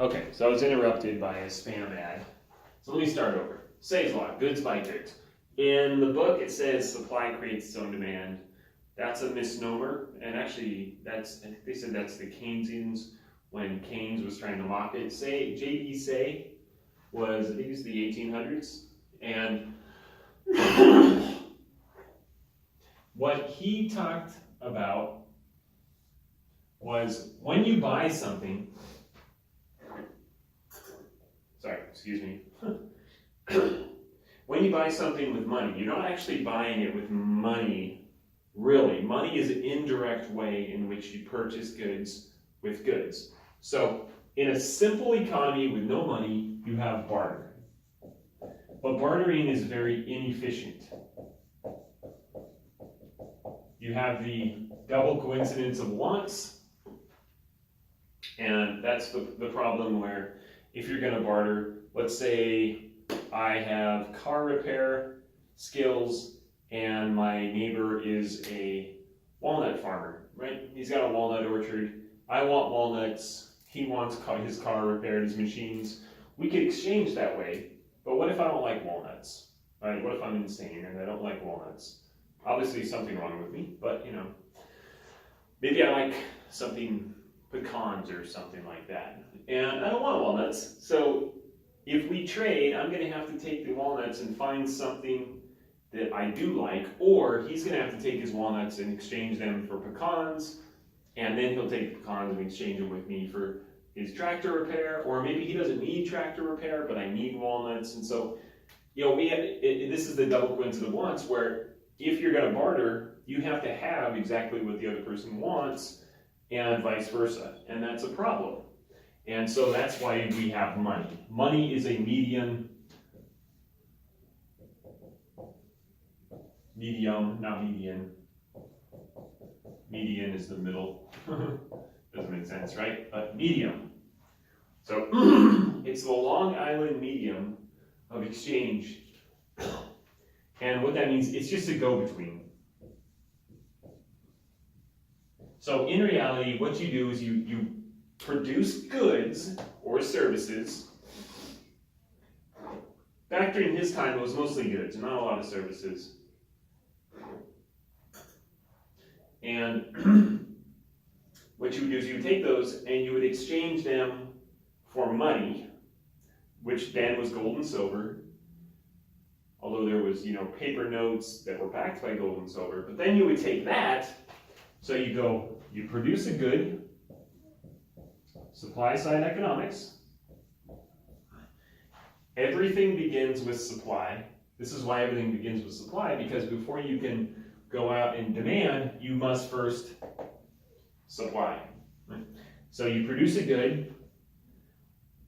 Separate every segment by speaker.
Speaker 1: Okay, so I was interrupted by a spam ad. So let me start over. Say's law, goods buy goods. In the book, it says supply creates its own demand. That's a misnomer, and actually, I think they said that's the Keynesians when Keynes was trying to mock it. J.B. Say was, I think it was the 1800s, and what he talked about was when you buy something, sorry, excuse me. When you buy something with money, you're not actually buying it with money, really. Money is an indirect way in which you purchase goods with goods. So, in a simple economy with no money, you have barter. But bartering is very inefficient. You have the double coincidence of wants, and that's the problem where if you're going to barter, let's say I have car repair skills and my neighbor is a walnut farmer, right? He's got a walnut orchard. I want walnuts. He wants his car repaired, his machines. We could exchange that way, but what if I don't like walnuts? Right? What if I'm insane and I don't like walnuts? Obviously something wrong with me, but maybe I like something, pecans or something like that. And I don't want walnuts, so if we trade, I'm going to have to take the walnuts and find something that I do like, or he's going to have to take his walnuts and exchange them for pecans, and then he'll take the pecans and exchange them with me for his tractor repair, or maybe he doesn't need tractor repair, but I need walnuts. And so, this is the double coincidence of wants, where if you're going to barter, you have to have exactly what the other person wants, and vice versa, and that's a problem. And so that's why we have money. Money is a medium, not median. Median is the middle. Doesn't make sense, right? But medium. So it's the Long Island medium of exchange. And what that means, it's just a go-between. So in reality, what you do is you produce goods or services. Back during his time, it was mostly goods, not a lot of services. And what you would do is you would take those and you would exchange them for money, which then was gold and silver. Although there was, paper notes that were backed by gold and silver. But then you would take that, so you produce a good, supply side economics. Everything begins with supply. This is why everything begins with supply, because before you can go out and demand, you must first supply. Right? So you produce a good,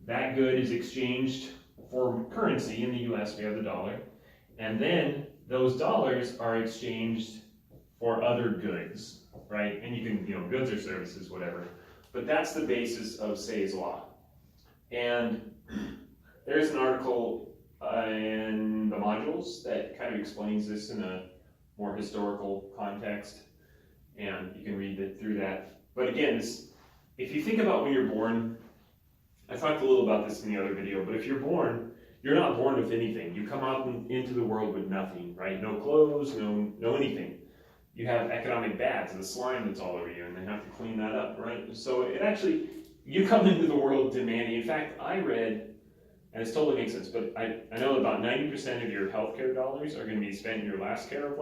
Speaker 1: that good is exchanged for currency. In the US, we have the dollar, and then those dollars are exchanged for other goods, right? And you can, goods or services, whatever. But that's the basis of Say's law. And there's an article in the modules that kind of explains this in a more historical context, and you can read it through that. But again, if you think about when you're born, I talked a little about this in the other video, but if you're born, you're not born with anything. You come out into the world with nothing, right? No clothes, no anything. You have economic bads, the slime that's all over you, and they have to clean that up, right? So you come into the world demanding. In fact, I read, and this totally makes sense, but I know about 90% of your healthcare dollars are going to be spent in your last year of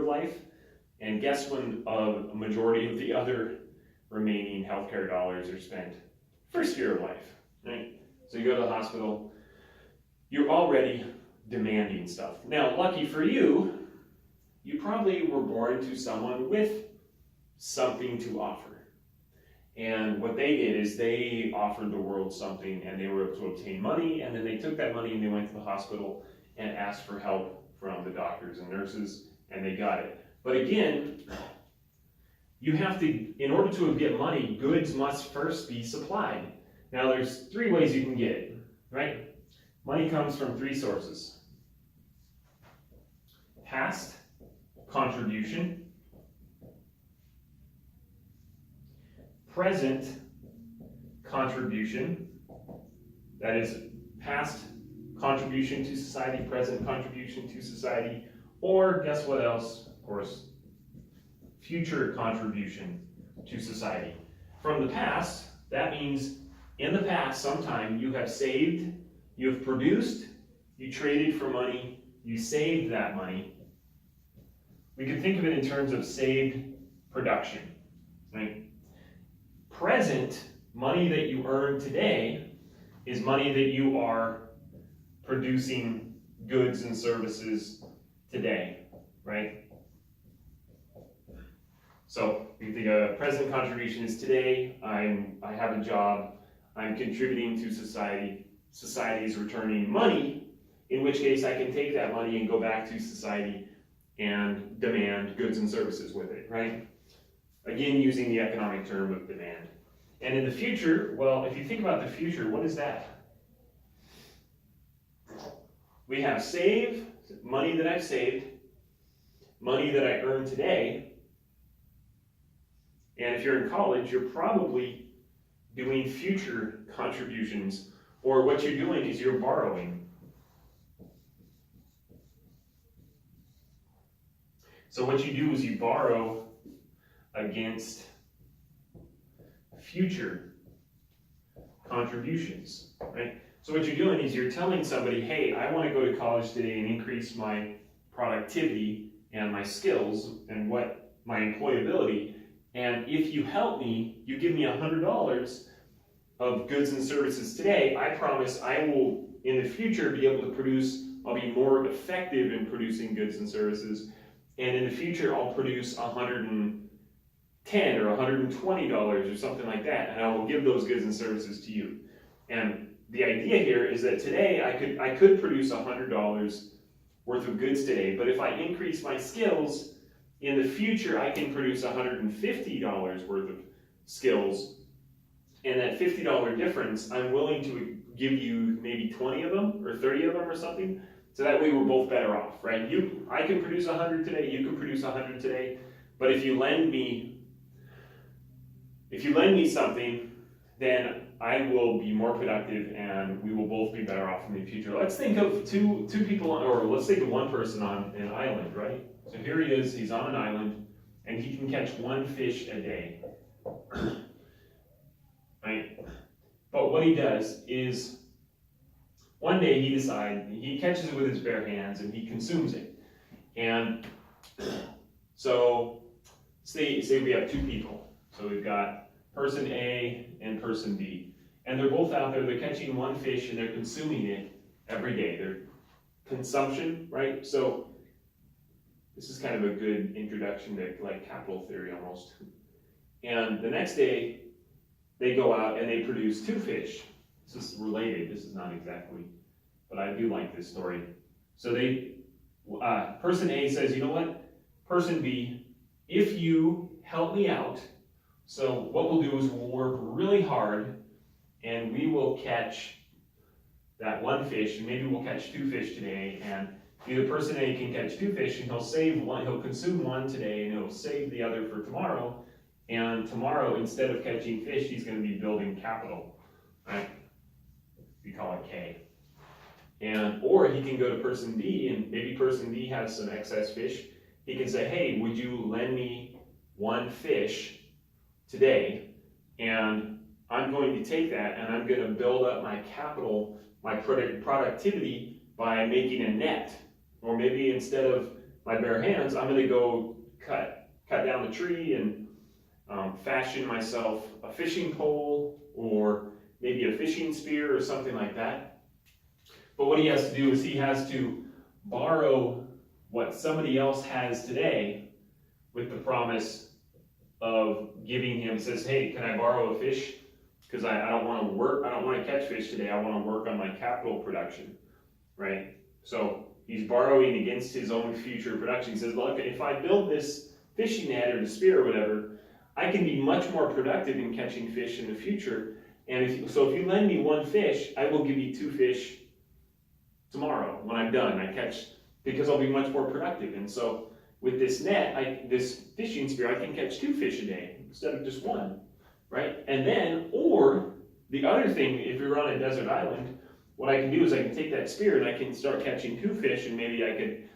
Speaker 1: life, and guess when a majority of the other remaining healthcare dollars are spent? First year of life, right? So you go to the hospital, you're already demanding stuff. Now, lucky for you, you probably were born to someone with something to offer. And what they did is they offered the world something, and they were able to obtain money, and then they took that money and they went to the hospital and asked for help from the doctors and nurses, and they got it. But again, you have to, in order to get money, goods must first be supplied. Now there's three ways you can get it, right? Money comes from three sources. Past contribution, present contribution, that is past contribution to society, present contribution to society, or guess what else, of course, future contribution to society. From the past, that means in the past sometime you have saved, you have produced, you traded for money, you saved that money. We can think of it in terms of saved production, right? Present, money that you earn today, is money that you are producing goods and services today, right? So you think a present contribution is today, I have a job, I'm contributing to society, society is returning money, in which case I can take that money and go back to society and demand goods and services with it, right? Again, using the economic term of demand. And in the future, well, if you think about the future, what is that? We have save, money that I've saved, money that I earn today, and if you're in college, you're probably doing future contributions, or what you're doing is you're borrowing. So what you do is you borrow against future contributions, right? So what you're doing is you're telling somebody, hey, I want to go to college today and increase my productivity and my skills and what my employability. And if you help me, you give me $100 of goods and services today, I promise I will, in the future, be able to produce, I'll be more effective in producing goods and services. And in the future, I'll produce $110 or $120 or something like that, and I will give those goods and services to you. And the idea here is that today I could produce $100 worth of goods today, but if I increase my skills, in the future I can produce $150 worth of skills, and that $50 difference, I'm willing to give you maybe 20 of them or 30 of them or something, so that way we're both better off, right? I can produce 100 today, you can produce 100 today, but if you lend me something, then I will be more productive and we will both be better off in the future. Let's think of two people, or let's think of one person on an island, right? So here he is, he's on an island, and he can catch one fish a day, right? But what he does is, one day he catches it with his bare hands and he consumes it. And so, say we have two people. So we've got person A and person B. And they're both out there, they're catching one fish and they're consuming it every day. They're consumption, right? So this is kind of a good introduction to like capital theory almost. And the next day, they go out and they produce two fish. This is related, this is not exactly, but I do like this story. So person A says, you know what? Person B, if you help me out, so what we'll do is we'll work really hard and we will catch that one fish, and maybe we'll catch two fish today, and either person A can catch two fish and he'll save one, he'll consume one today and he'll save the other for tomorrow, and tomorrow instead of catching fish he's going to be building capital, right? We call it K. Or he can go to person B, and maybe person B has some excess fish. He can say, hey, would you lend me one fish today, and I'm going to take that and I'm going to build up my capital, my productivity by making a net. Or maybe instead of my bare hands, I'm going to go cut down the tree and fashion myself a fishing pole or maybe a fishing spear or something like that. But what he has to do is he has to borrow what somebody else has today with the promise of giving him, says, hey, can I borrow a fish? Because I don't want to work, I don't want to catch fish today, I want to work on my capital production, right? So he's borrowing against his own future production. He says, look, if I build this fishing net or the spear or whatever, I can be much more productive in catching fish in the future. And if you lend me one fish, I will give you two fish tomorrow when I'm done. Because I'll be much more productive. And so with this net, this fishing spear, I can catch two fish a day instead of just one, right? And then, or The other thing, if you're on a desert island, what I can do is I can take that spear and I can start catching 2 fish, and maybe I could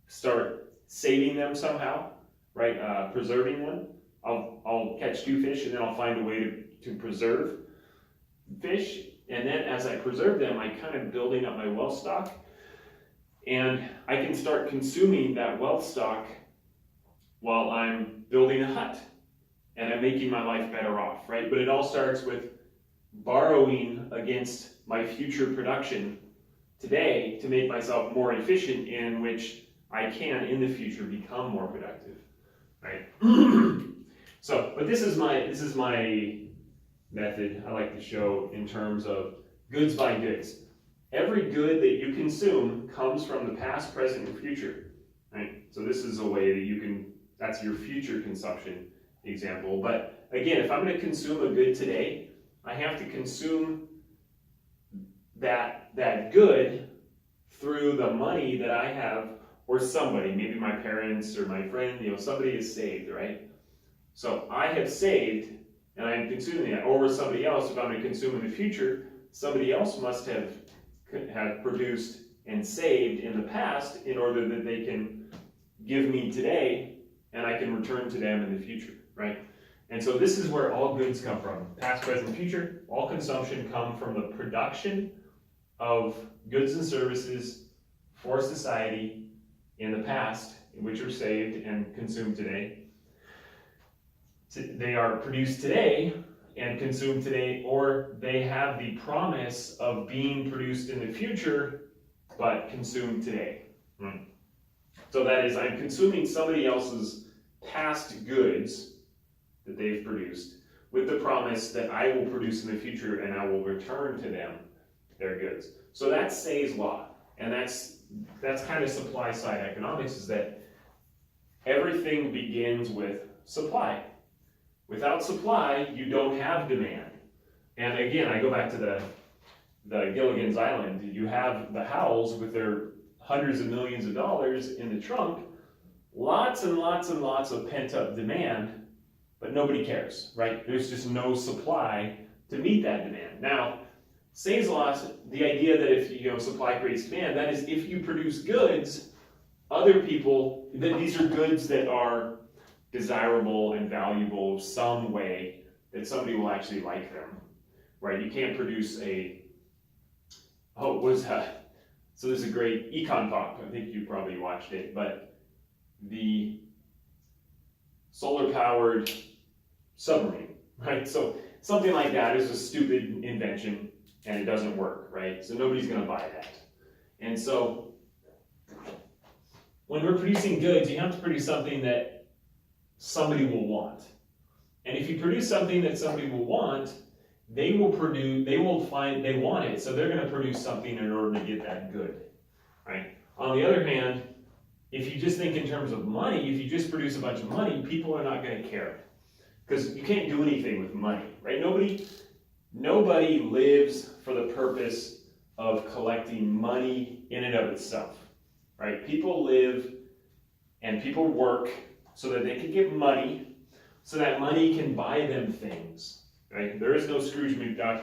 Speaker 1: start saving them somehow, right? Preserving them. I'll catch 2 fish, and then I'll find a way to preserve fish. And then as I preserve them, I kind of building up my wealth stock, and I can start consuming that wealth stock while I'm building a hut, and I'm making my life better off, right? But it all starts with borrowing against my future production today to make myself more efficient, in which I can in the future become more productive, right? So, but this is my method I like to show in terms of goods by goods. Every good that you consume comes from the past, present, and future, right? So this is a way that you can, that's your future consumption example. But again, if I'm going to consume a good today, I have to consume that good through the money that I have, or somebody, maybe my parents or my friend, somebody is saved, right? So I have saved, and I am consuming that. Or with somebody else, if I'm going to consume in the future, somebody else must have produced and saved in the past in order that they can give me today, and I can return to them in the future, right? And so this is where all goods come from. Past, present, future. All consumption come from the production of goods and services for society in the past, which are saved and consumed today. They are produced today and consumed today, or they have the promise of being produced in the future, but consumed today. So that is, I'm consuming somebody else's past goods that they've produced with the promise that I will produce in the future, and I will return to them their goods. So that's Say's law, and that's kind of supply side economics, is that everything begins with supply. Without supply, you don't have demand. And again, I go back to the Gilligan's Island. You have the Howells with their hundreds of millions of dollars in the trunk, lots and lots and lots of pent-up demand, but nobody cares, right? There's just no supply to meet that demand. Now, Say's law, the idea that if supply creates demand, that is, if you produce goods, other people, that these are goods that are desirable and valuable some way, that somebody will actually like them, right? You can't produce so there's a great econ talk, I think you probably watched it, but the solar powered submarine, right? So something like that is a stupid invention and it doesn't work, right? So nobody's gonna buy that. And so when we're producing goods, you have to produce something that somebody will want. And if you produce something that somebody will want, they will find they want it, so they're going to produce something in order to get that good, right? On the other hand, if you just think in terms of money, if you just produce a bunch of money, people are not going to care, because you can't do anything with money, right? Nobody lives for the purpose of collecting money in and of itself, right? People live and people work so that they can get money, so that money can buy them things. Right? There is no Scrooge McDuck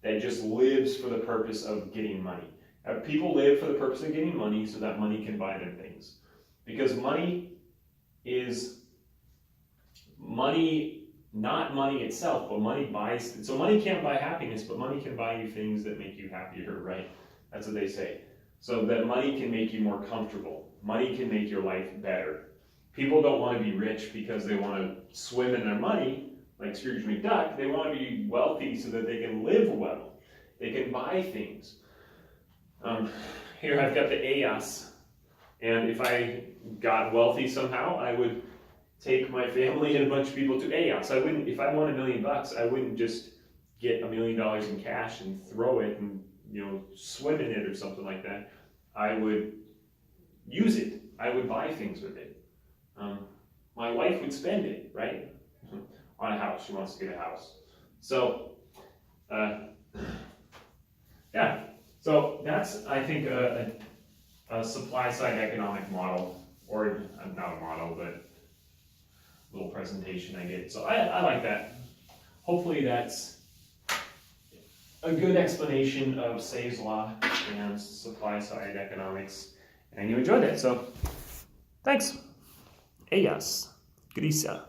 Speaker 1: that just lives for the purpose of getting money. People live for the purpose of getting money so that money can buy them things. Because money is not money itself, but money buys. So money can't buy happiness, but money can buy you things that make you happier, right? That's what they say. So that money can make you more comfortable. Money can make your life better. People don't want to be rich because they want to swim in their money, like Scrooge McDuck. They want to be wealthy so that they can live well. They can buy things. Here I've got the EOS, and if I got wealthy somehow, I would take my family and a bunch of people to EOS. I wouldn't, if I won $1 million, I wouldn't just get $1 million in cash and throw it and swim in it or something like that. I would use it. I would buy things with it. My wife would spend it, right? On a house. She wants to get a house. So, yeah. So that's, I think, a supply side economic model, or not a model, but a little presentation I get. So I like that. Hopefully that's a good explanation of Say's law and supply side economics, and you enjoyed it. So, thanks. Ellas. Grisa.